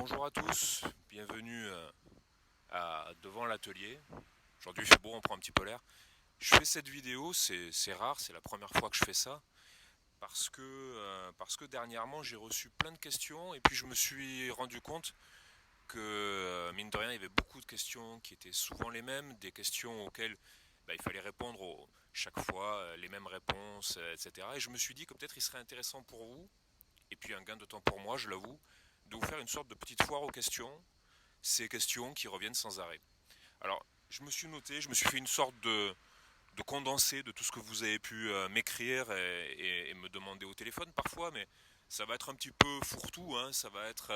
Bonjour à tous, bienvenue devant l'atelier. Aujourd'hui il fait beau, on prend un petit peu l'air. Je fais cette vidéo, c'est rare, c'est la première fois que je fais ça, parce que dernièrement j'ai reçu plein de questions et puis je me suis rendu compte que mine de rien il y avait beaucoup de questions qui étaient souvent les mêmes, des questions auxquelles il fallait répondre chaque fois les mêmes réponses, etc. Et je me suis dit que peut-être il serait intéressant pour vous, et puis un gain de temps pour moi, je l'avoue, de vous faire une sorte de petite foire aux questions, ces questions qui reviennent sans arrêt. Alors, je me suis fait une sorte de condensé de tout ce que vous avez pu m'écrire et me demander au téléphone parfois, mais ça va être un petit peu fourre-tout, hein, ça va être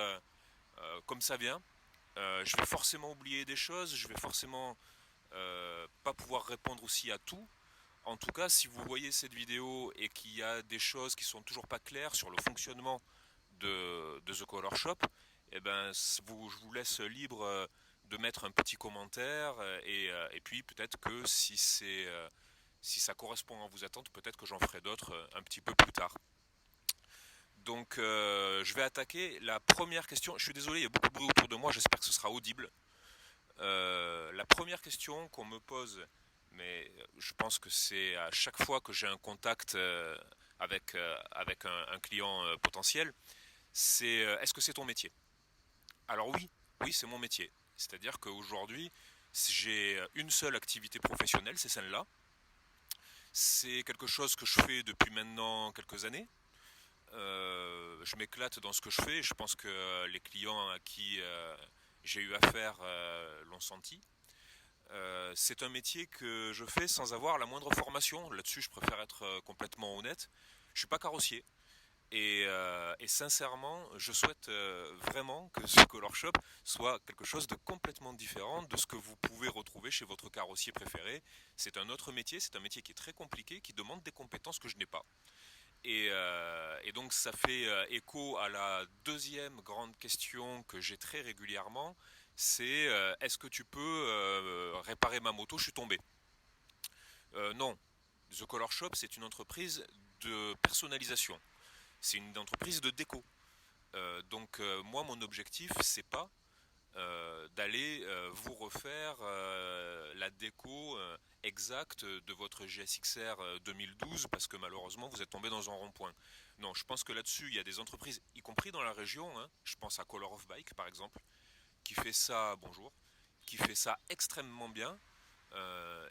comme ça vient. Je vais forcément oublier des choses, je vais forcément pas pouvoir répondre aussi à tout. En tout cas, si vous voyez cette vidéo et qu'il y a des choses qui sont toujours pas claires sur le fonctionnement de The Color Shop, eh ben, je vous laisse libre de mettre un petit commentaire et puis peut-être que si ça correspond à vos attentes, peut-être que j'en ferai d'autres un petit peu plus tard. Donc je vais attaquer la première question. Je suis désolé, il y a beaucoup de bruit autour de moi, j'espère que ce sera audible. La première question qu'on me pose, mais je pense que c'est à chaque fois que j'ai un contact avec un client potentiel, c'est est-ce que c'est ton métier? Alors oui, oui, c'est mon métier. C'est-à-dire qu'aujourd'hui, j'ai une seule activité professionnelle, c'est celle-là. C'est quelque chose que je fais depuis maintenant quelques années. Je m'éclate dans ce que je fais. Je pense que les clients à qui j'ai eu affaire l'ont senti. C'est un métier que je fais sans avoir la moindre formation. Là-dessus, je préfère être complètement honnête. Je suis pas carrossier. Et sincèrement, je souhaite vraiment que ce Color Shop soit quelque chose de complètement différent de ce que vous pouvez retrouver chez votre carrossier préféré. C'est un autre métier, c'est un métier qui est très compliqué, qui demande des compétences que je n'ai pas. Et donc ça fait écho à la deuxième grande question que j'ai très régulièrement, c'est est-ce que tu peux réparer ma moto, je suis tombé. Non, The Color Shop c'est une entreprise de personnalisation, c'est une entreprise de déco. Donc moi mon objectif c'est pas d'aller vous refaire la déco exacte de votre GSX-R 2012 parce que malheureusement vous êtes tombé dans un rond-point. Non, je pense que là-dessus il y a des entreprises, y compris dans la région, hein, je pense à Color of Bike par exemple, qui fait ça, bonjour, qui fait ça extrêmement bien.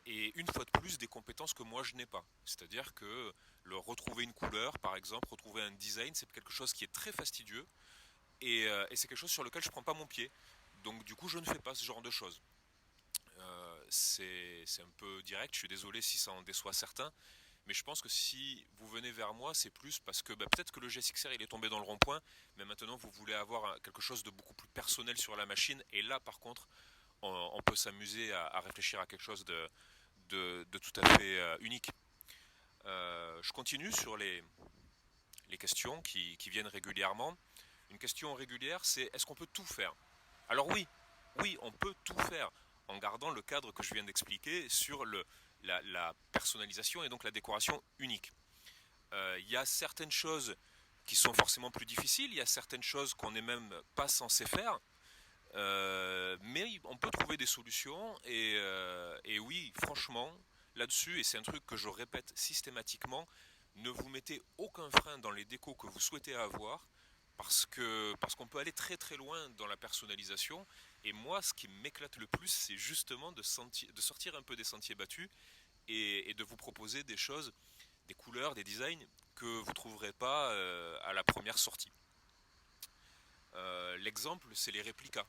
Et une fois de plus des compétences que moi je n'ai pas. C'est-à-dire que retrouver une couleur, par exemple, retrouver un design, c'est quelque chose qui est très fastidieux et c'est quelque chose sur lequel je ne prends pas mon pied. Donc du coup, je ne fais pas ce genre de choses. C'est un peu direct, je suis désolé si ça en déçoit certains, mais je pense que si vous venez vers moi, c'est plus parce que peut-être que le GSX-R il est tombé dans le rond-point, mais maintenant vous voulez avoir quelque chose de beaucoup plus personnel sur la machine, et là par contre, on peut s'amuser à réfléchir à quelque chose de tout à fait unique. Je continue sur les questions qui viennent régulièrement. Une question régulière, c'est est-ce qu'on peut tout faire? Alors oui, oui, on peut tout faire en gardant le cadre que je viens d'expliquer sur la personnalisation et donc la décoration unique. Il y a certaines choses qui sont forcément plus difficiles, il y a certaines choses qu'on n'est même pas censé faire, mais on peut trouver des solutions et oui, franchement, là-dessus, et c'est un truc que je répète systématiquement, ne vous mettez aucun frein dans les décos que vous souhaitez avoir parce qu'on peut aller très très loin dans la personnalisation. Et moi, ce qui m'éclate le plus, c'est justement de sortir un peu des sentiers battus et de vous proposer des choses, des couleurs, des designs que vous ne trouverez pas à la première sortie. L'exemple, c'est les réplicas.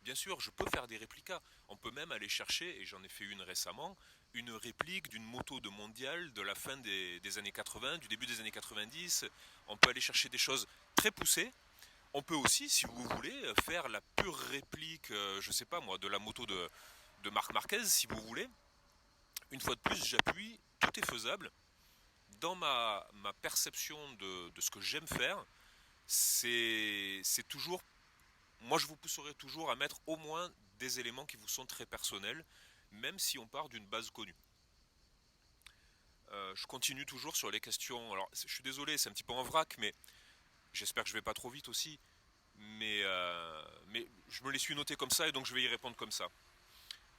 Bien sûr, je peux faire des réplicas. On peut même aller chercher, et j'en ai fait une récemment, une réplique d'une moto de mondial de la fin des années 80, du début des années 90. On peut aller chercher des choses très poussées. On peut aussi, si vous voulez, faire la pure réplique, je sais pas moi, de la moto de Marc Marquez, si vous voulez. Une fois de plus, j'appuie, tout est faisable. Dans ma perception de ce que j'aime faire, c'est toujours moi je vous pousserai toujours à mettre au moins des éléments qui vous sont très personnels, même si on part d'une base connue. Je continue toujours sur les questions. Alors, je suis désolé, c'est un petit peu en vrac, mais j'espère que je vais pas trop vite aussi. mais je me les suis notés comme ça et donc je vais y répondre comme ça.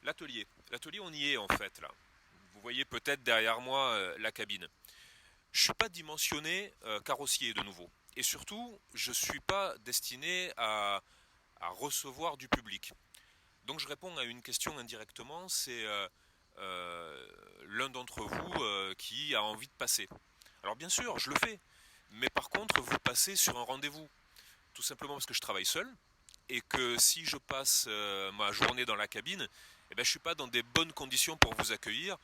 L'atelier, on y est en fait là. Vous voyez peut-être derrière moi la cabine. Je suis pas dimensionné carrossier de nouveau. Et surtout, je suis pas destiné à recevoir du public. Donc je réponds à une question indirectement, c'est l'un d'entre vous qui a envie de passer. Alors bien sûr, je le fais, mais par contre, vous passez sur un rendez-vous, tout simplement parce que je travaille seul, et que si je passe ma journée dans la cabine, eh ben, je ne suis pas dans des bonnes conditions pour vous accueillir,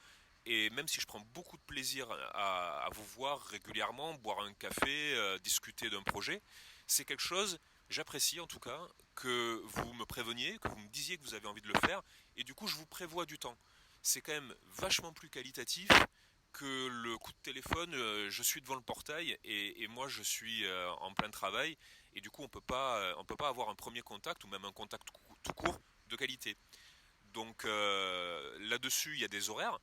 et même si je prends beaucoup de plaisir à vous voir régulièrement, boire un café, discuter d'un projet, c'est quelque chose, j'apprécie en tout cas, que vous me préveniez, que vous me disiez que vous avez envie de le faire, et du coup je vous prévois du temps. C'est quand même vachement plus qualitatif que le coup de téléphone, je suis devant le portail et moi je suis en plein travail et du coup on peut pas avoir un premier contact ou même un contact tout court de qualité. Donc là-dessus il y a des horaires.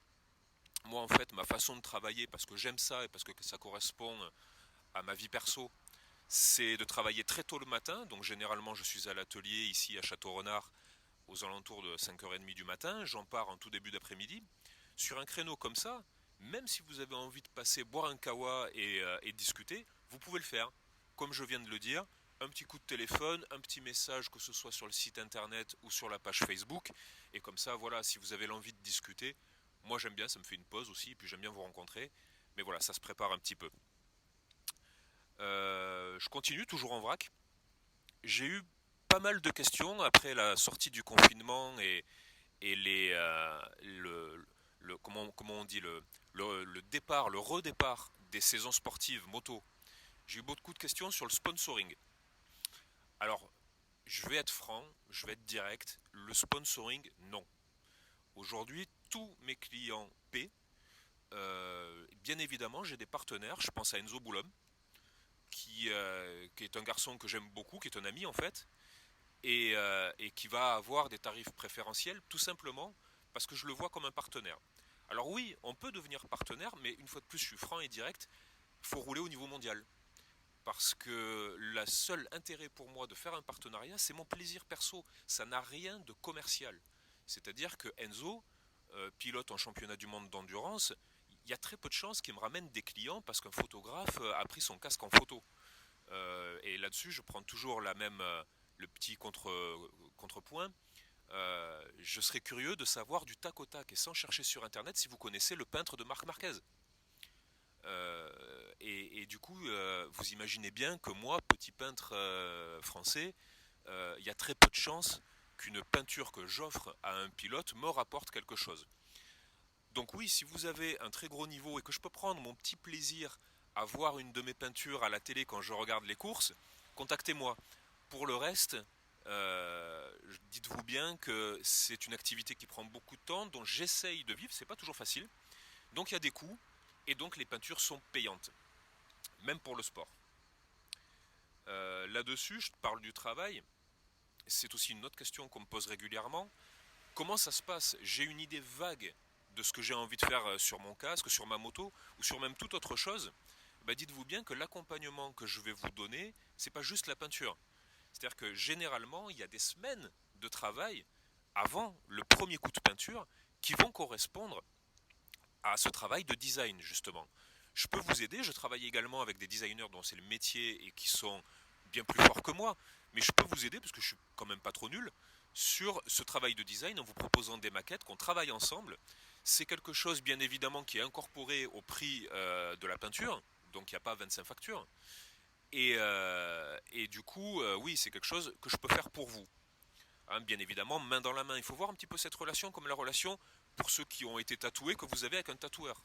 Moi en fait ma façon de travailler parce que j'aime ça et parce que ça correspond à ma vie perso, c'est de travailler très tôt le matin. Donc généralement je suis à l'atelier ici à Château-Renard aux alentours de 5h30 du matin. J'en pars en tout début d'après-midi. Sur un créneau comme ça, même si vous avez envie de passer boire un kawa et discuter, vous pouvez le faire. Comme je viens de le dire, un petit coup de téléphone, un petit message, que ce soit sur le site internet ou sur la page Facebook. Et comme ça, voilà, si vous avez l'envie de discuter, moi j'aime bien, ça me fait une pause aussi, et puis j'aime bien vous rencontrer. Mais voilà, ça se prépare un petit peu. Je continue toujours en vrac. J'ai eu pas mal de questions après la sortie du confinement et comment on dit le départ, le redépart des saisons sportives moto. J'ai eu beaucoup de questions sur le sponsoring. Alors, je vais être franc, je vais être direct. Le sponsoring, non. Aujourd'hui, tous mes clients paient. Bien évidemment, j'ai des partenaires. Je pense à Enzo Boulom, qui est un garçon que j'aime beaucoup, qui est un ami en fait, et qui va avoir des tarifs préférentiels, tout simplement parce que je le vois comme un partenaire. Alors oui, on peut devenir partenaire, mais une fois de plus, je suis franc et direct, il faut rouler au niveau mondial. Parce que le seul intérêt pour moi de faire un partenariat, c'est mon plaisir perso. Ça n'a rien de commercial. C'est-à-dire que Enzo, pilote en championnat du monde d'endurance, il y a très peu de chances qu'il me ramène des clients parce qu'un photographe a pris son casque en photo. Et là-dessus, je prends toujours le petit contrepoint. Je serais curieux de savoir du tac au tac et sans chercher sur internet si vous connaissez le peintre de Marc Marquez. Et du coup, vous imaginez bien que moi, petit peintre français, il y a très peu de chances qu'une peinture que j'offre à un pilote me rapporte quelque chose. Donc oui, si vous avez un très gros niveau et que je peux prendre mon petit plaisir à voir une de mes peintures à la télé quand je regarde les courses, contactez-moi. Pour le reste, dites-vous bien que c'est une activité qui prend beaucoup de temps, dont j'essaye de vivre, c'est pas toujours facile. Donc il y a des coûts, et donc les peintures sont payantes, même pour le sport. Là-dessus, je parle du travail, c'est aussi une autre question qu'on me pose régulièrement. Comment ça se passe? J'ai une idée vague de ce que j'ai envie de faire sur mon casque, sur ma moto, ou sur même toute autre chose. Bah dites-vous bien que l'accompagnement que je vais vous donner, c'est pas juste la peinture. C'est-à-dire que généralement, il y a des semaines de travail avant le premier coup de peinture qui vont correspondre à ce travail de design, justement. Je peux vous aider, je travaille également avec des designers dont c'est le métier et qui sont bien plus forts que moi, mais je peux vous aider, parce que je suis quand même pas trop nul, sur ce travail de design en vous proposant des maquettes, qu'on travaille ensemble. C'est quelque chose, bien évidemment, qui est incorporé au prix de la peinture, donc il n'y a pas 25 factures. Et du coup, oui, c'est quelque chose que je peux faire pour vous. Hein, bien évidemment, main dans la main. Il faut voir un petit peu cette relation comme la relation, pour ceux qui ont été tatoués, que vous avez avec un tatoueur.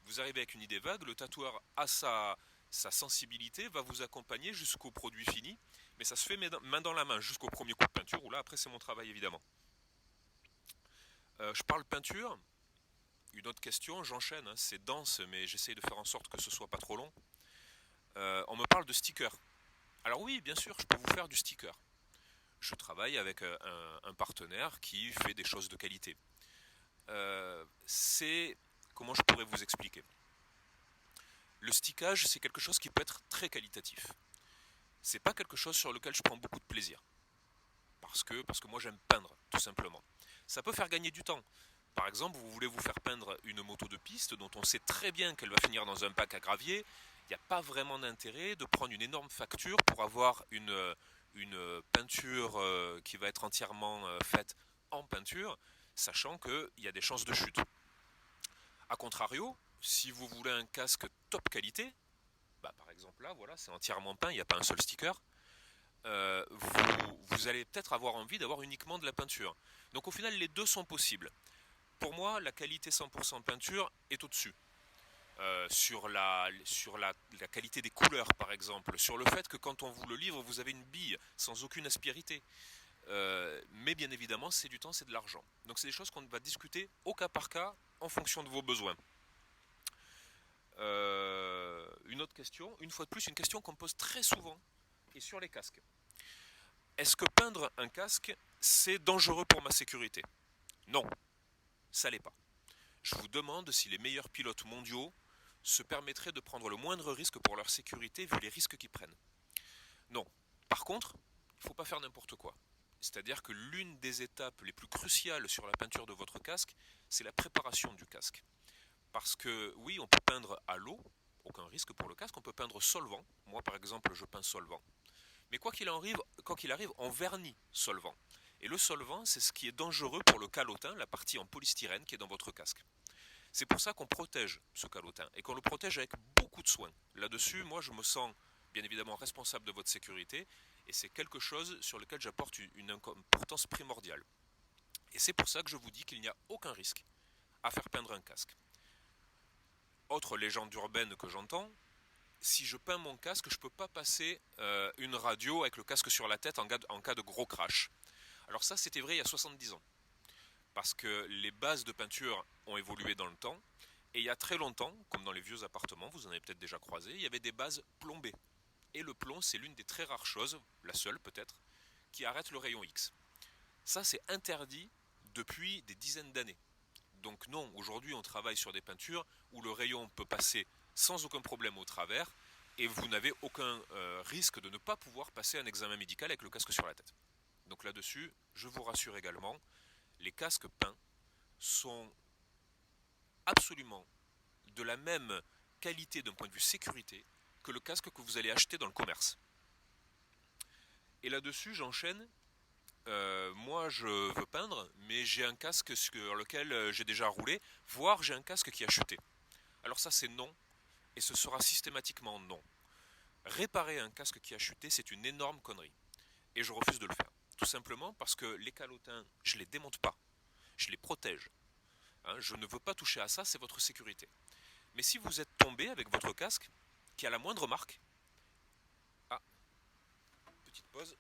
Vous arrivez avec une idée vague, le tatoueur a sa sensibilité, va vous accompagner jusqu'au produit fini, mais ça se fait main dans la main, jusqu'au premier coup de peinture, où là, après, c'est mon travail, évidemment. Je parle peinture. Une autre question, j'enchaîne, hein, c'est dense, mais j'essaye de faire en sorte que ce soit pas trop long. On me parle de sticker. Alors oui, bien sûr, je peux vous faire du sticker. Je travaille avec un partenaire qui fait des choses de qualité. Comment je pourrais vous expliquer? Le stickage, c'est quelque chose qui peut être très qualitatif. c'est pas quelque chose sur lequel je prends beaucoup de plaisir. Parce que moi j'aime peindre, tout simplement. Ça peut faire gagner du temps. Par exemple, vous voulez vous faire peindre une moto de piste dont on sait très bien qu'elle va finir dans un bac à gravier. Il n'y a pas vraiment d'intérêt de prendre une énorme facture pour avoir une peinture qui va être entièrement faite en peinture, sachant qu'il y a des chances de chute. A contrario, si vous voulez un casque top qualité, bah par exemple là, voilà, c'est entièrement peint, il n'y a pas un seul sticker. Vous allez peut-être avoir envie d'avoir uniquement de la peinture. Donc au final, les deux sont possibles. Pour moi, la qualité 100% peinture est au-dessus. Sur la qualité des couleurs, par exemple, sur le fait que quand on vous le livre, vous avez une bille sans aucune aspérité. Mais bien évidemment, c'est du temps, c'est de l'argent. Donc c'est des choses qu'on va discuter au cas par cas en fonction de vos besoins. Une autre question, une fois de plus, une question qu'on me pose très souvent, et sur les casques. Est-ce que peindre un casque, c'est dangereux pour ma sécurité? Non, ça l'est pas. Je vous demande si les meilleurs pilotes mondiaux se permettraient de prendre le moindre risque pour leur sécurité vu les risques qu'ils prennent. Non. Par contre, il ne faut pas faire n'importe quoi. C'est-à-dire que l'une des étapes les plus cruciales sur la peinture de votre casque, c'est la préparation du casque. Parce que oui, on peut peindre à l'eau, aucun risque pour le casque, on peut peindre solvant. Moi par exemple, je peins solvant. Mais quoi qu'il arrive, on vernit solvant. Et le solvant, c'est ce qui est dangereux pour le calotin, la partie en polystyrène qui est dans votre casque. C'est pour ça qu'on protège ce calotin et qu'on le protège avec beaucoup de soin. Là-dessus, moi, je me sens bien évidemment responsable de votre sécurité et c'est quelque chose sur lequel j'apporte une importance primordiale. Et c'est pour ça que je vous dis qu'il n'y a aucun risque à faire peindre un casque. Autre légende urbaine que j'entends, si je peins mon casque, je ne peux pas passer une radio avec le casque sur la tête en cas de gros crash. Alors ça, c'était vrai il y a 70 ans. Parce que les bases de peinture ont évolué dans le temps. Et il y a très longtemps, comme dans les vieux appartements, vous en avez peut-être déjà croisé, il y avait des bases plombées. Et le plomb, c'est l'une des très rares choses, la seule peut-être, qui arrête le rayon X. Ça, c'est interdit depuis des dizaines d'années. Donc non, aujourd'hui, on travaille sur des peintures où le rayon peut passer sans aucun problème au travers et vous n'avez aucun risque de ne pas pouvoir passer un examen médical avec le casque sur la tête. Donc là-dessus, je vous rassure également, les casques peints sont absolument de la même qualité d'un point de vue sécurité que le casque que vous allez acheter dans le commerce. Et là-dessus, j'enchaîne. Moi, je veux peindre, mais j'ai un casque sur lequel j'ai déjà roulé, voire j'ai un casque qui a chuté. Alors ça, c'est non, et ce sera systématiquement non. Réparer un casque qui a chuté, c'est une énorme connerie. Et je refuse de le faire. Tout simplement parce que les calotins, je ne les démonte pas. Je les protège. Je ne veux pas toucher à ça, c'est votre sécurité. Mais si vous êtes tombé avec votre casque, qui a la moindre marque... Ah, petite pause.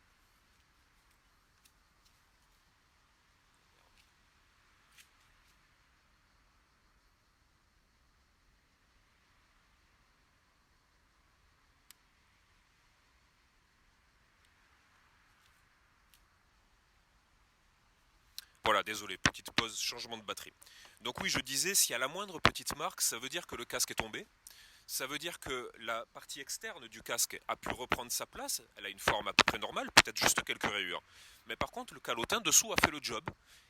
Voilà, désolé, petite pause, changement de batterie. Donc oui, je disais, s'il y a la moindre petite marque, ça veut dire que le casque est tombé. Ça veut dire que la partie externe du casque a pu reprendre sa place, elle a une forme à peu près normale, peut-être juste quelques rayures. Mais par contre, le calotin dessous a fait le job,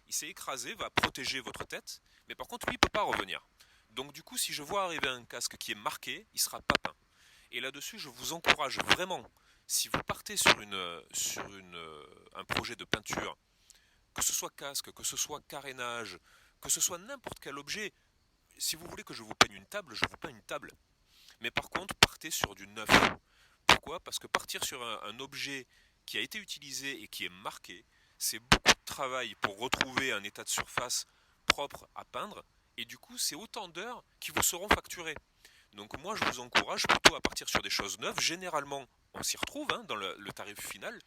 il s'est écrasé, va protéger votre tête, mais par contre, lui, il ne peut pas revenir. Donc du coup, si je vois arriver un casque qui est marqué, il sera pas peint. Et là-dessus, je vous encourage vraiment, si vous partez sur un projet de peinture, que ce soit casque, que ce soit carénage, que ce soit n'importe quel objet, si vous voulez que je vous peigne une table, je vous peins une table. Mais par contre, partez sur du neuf. Pourquoi? Parce que partir sur un objet qui a été utilisé et qui est marqué, c'est beaucoup de travail pour retrouver un état de surface propre à peindre, et du coup, c'est autant d'heures qui vous seront facturées. Donc moi, je vous encourage plutôt à partir sur des choses neuves. Généralement, on s'y retrouve dans le tarif final.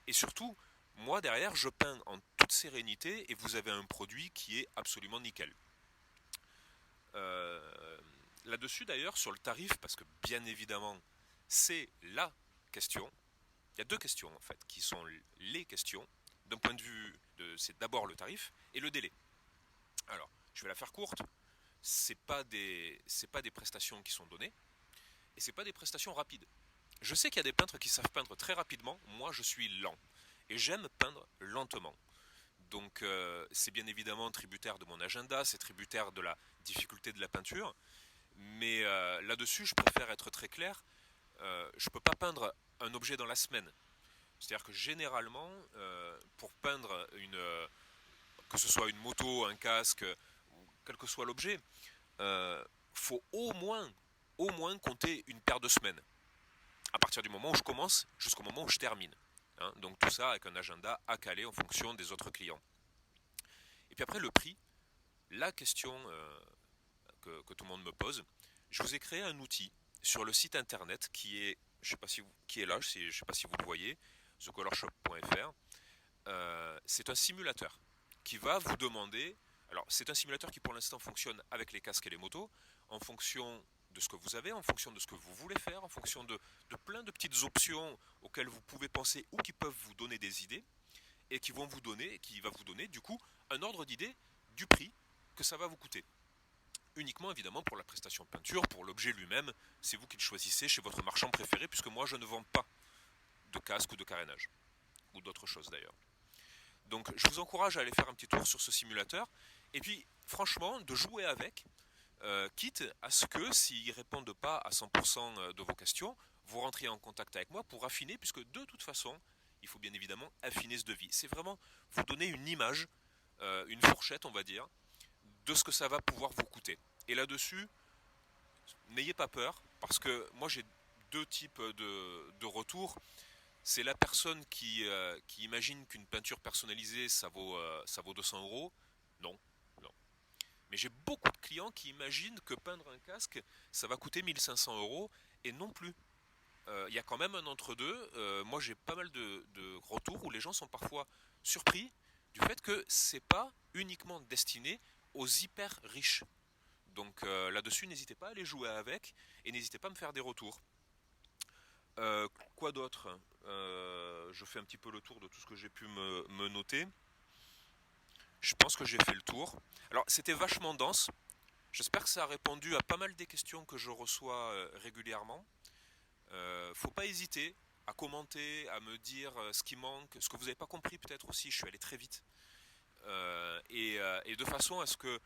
Et surtout, moi, derrière, je peins en toute sérénité et vous avez un produit qui est absolument nickel. Là-dessus, d'ailleurs, sur le tarif, parce que bien évidemment, c'est la question. Il y a deux questions, en fait, qui sont les questions. D'un point de vue, c'est d'abord le tarif et le délai. Alors, je vais la faire courte. C'est pas des prestations qui sont données et c'est pas des prestations rapides. Je sais qu'il y a des peintres qui savent peindre très rapidement, moi je suis lent. Et j'aime peindre lentement. Donc c'est bien évidemment tributaire de mon agenda, c'est tributaire de la difficulté de la peinture. Mais là-dessus, je préfère être très clair. Je ne peux pas peindre un objet dans la semaine. C'est-à-dire que généralement, pour peindre que ce soit une moto, un casque, quel que soit l'objet, faut au moins compter une paire de semaines. À partir du moment où je commence jusqu'au moment où je termine. Hein, donc tout ça avec un agenda à caler en fonction des autres clients. Et puis après le prix, la question que tout le monde me pose, je vous ai créé un outil sur le site internet qui est, je sais pas si vous, qui est là, je ne sais pas si vous le voyez, thecolorshop.fr. C'est un simulateur qui va vous demander. Alors c'est un simulateur qui pour l'instant fonctionne avec les casques et les motos, en fonction de ce que vous avez, en fonction de ce que vous voulez faire, en fonction de plein de petites options auxquelles vous pouvez penser ou qui peuvent vous donner des idées et qui va vous donner du coup un ordre d'idée du prix que ça va vous coûter. Uniquement évidemment pour la prestation de peinture, pour l'objet lui-même, c'est vous qui le choisissez chez votre marchand préféré puisque moi je ne vends pas de casque ou de carénage, ou d'autres choses d'ailleurs. Donc je vous encourage à aller faire un petit tour sur ce simulateur et puis franchement de jouer avec, quitte à ce que s'ils ne répondent pas à 100% de vos questions, vous rentriez en contact avec moi pour affiner, puisque de toute façon, il faut bien évidemment affiner ce devis. C'est vraiment vous donner une image, une fourchette on va dire, de ce que ça va pouvoir vous coûter. Et là-dessus, n'ayez pas peur, parce que moi j'ai deux types de retours. C'est la personne qui imagine qu'une peinture personnalisée ça vaut 200 euros. Non, non. Mais j'ai beaucoup de clients qui imaginent que peindre un casque ça va coûter 1500 euros et non plus. Il y a quand même un entre-deux. Moi j'ai pas mal de retours où les gens sont parfois surpris du fait que c'est pas uniquement destiné aux hyper riches. Donc là-dessus, n'hésitez pas à aller jouer avec et n'hésitez pas à me faire des retours. Quoi d'autre? Je fais un petit peu le tour de tout ce que j'ai pu me noter. Je pense que j'ai fait le tour. Alors, c'était vachement dense. J'espère que ça a répondu à pas mal des questions que je reçois régulièrement. Faut pas hésiter à commenter, à me dire ce qui manque, ce que vous n'avez pas compris peut-être aussi. Je suis allé très vite. Et de façon à ce que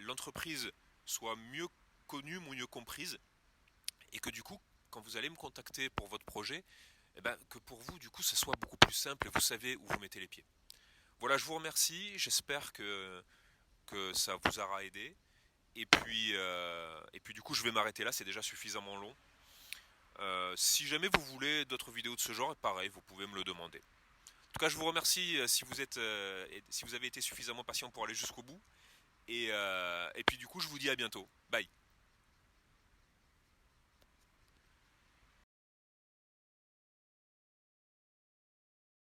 l'entreprise soit mieux connue, mieux comprise, et que du coup, quand vous allez me contacter pour votre projet, que pour vous, du coup, ça soit beaucoup plus simple et vous savez où vous mettez les pieds. Voilà, je vous remercie, j'espère que ça vous aura aidé. Et puis du coup, je vais m'arrêter là, c'est déjà suffisamment long. Si jamais vous voulez d'autres vidéos de ce genre, pareil, vous pouvez me le demander. En tout cas, je vous remercie si vous avez été suffisamment patient pour aller jusqu'au bout. Et puis du coup, je vous dis à bientôt. Bye.